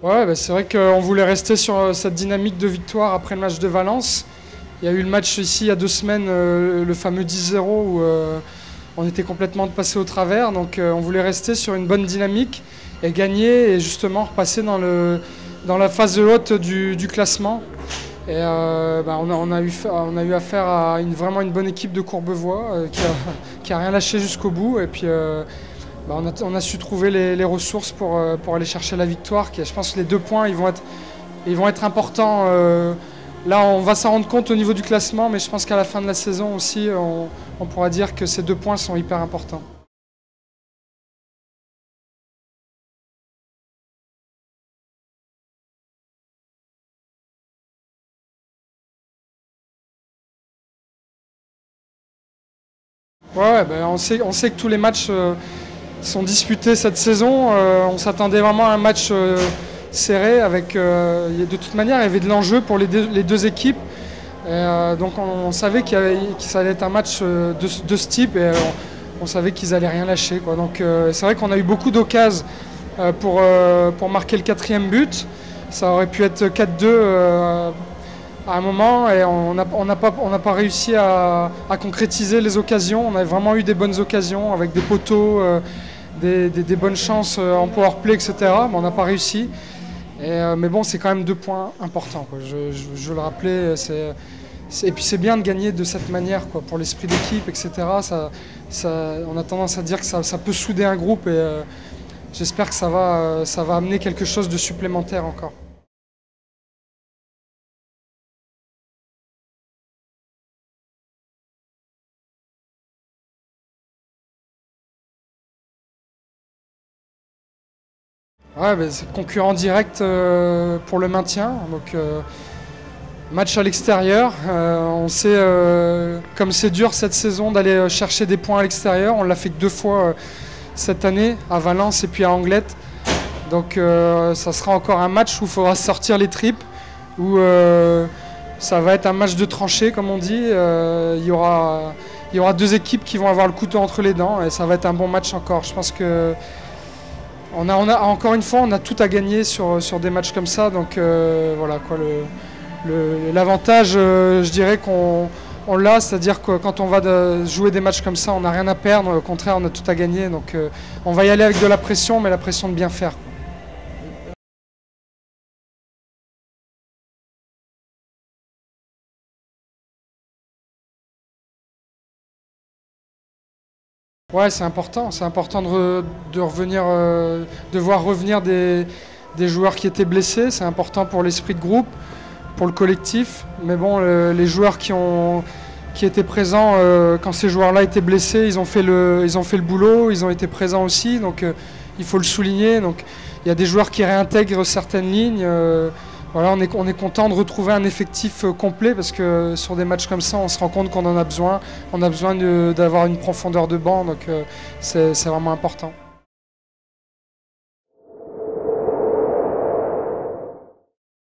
Ouais, bah c'est vrai qu'on voulait rester sur cette dynamique de victoire après le match de Valence. Il y a eu le match ici il y a 2 semaines, le fameux 10-0 où on était complètement passé au travers. Donc on voulait rester sur une bonne dynamique et gagner et justement repasser dans la phase haute du classement. Et on a eu affaire à vraiment une bonne équipe de Courbevoie qui a rien lâché jusqu'au bout. Et puis on a su trouver les ressources pour aller chercher la victoire. Je pense que les 2 points ils vont être importants. Là, on va s'en rendre compte au niveau du classement, mais je pense qu'à la fin de la saison aussi, on pourra dire que ces 2 points sont hyper importants. Ouais, ben on sait que tous les matchs sont disputés cette saison. On s'attendait vraiment à un match serré. De toute manière, il y avait de l'enjeu pour les deux équipes. Donc on savait que ça allait être un match de ce type et on savait qu'ils allaient rien lâcher, quoi. Donc c'est vrai qu'on a eu beaucoup d'occasions pour marquer le 4e but. Ça aurait pu être 4-2 à un moment et on n'a pas réussi à concrétiser les occasions. On a vraiment eu des bonnes occasions avec des poteaux, des bonnes chances en power play, etc. Mais on n'a pas réussi. Mais bon, c'est quand même 2 points importants, quoi. Je le rappelais, et puis c'est bien de gagner de cette manière, quoi, pour l'esprit d'équipe, etc. On a tendance à dire que ça peut souder un groupe et j'espère que ça va amener quelque chose de supplémentaire encore. Ouais, c'est concurrent direct pour le maintien. Donc, match à l'extérieur. On sait comme c'est dur cette saison d'aller chercher des points à l'extérieur. On l'a fait que 2 fois cette année, à Valence et puis à Anglette. Donc ça sera encore un match où il faudra sortir les tripes, où ça va être un match de tranchée, comme on dit. Il y aura 2 équipes qui vont avoir le couteau entre les dents et ça va être un bon match encore. Je pense que encore une fois, on a tout à gagner sur des matchs comme ça. Donc voilà quoi. L'avantage, je dirais qu'on l'a, c'est-à-dire que quand on va jouer des matchs comme ça, on n'a rien à perdre. Au contraire, on a tout à gagner. Donc on va y aller avec de la pression, mais la pression de bien faire, quoi. Ouais, c'est important. C'est important de revenir, de voir revenir des joueurs qui étaient blessés. C'est important pour l'esprit de groupe, pour le collectif. Mais bon, les joueurs qui étaient présents quand ces joueurs-là étaient blessés, ils ont fait le boulot, ils ont été présents aussi. Donc il faut le souligner. Donc il y a des joueurs qui réintègrent certaines lignes. Voilà, on est content de retrouver un effectif complet parce que sur des matchs comme ça, on se rend compte qu'on en a besoin. On a besoin d'avoir une profondeur de banc, donc c'est vraiment important.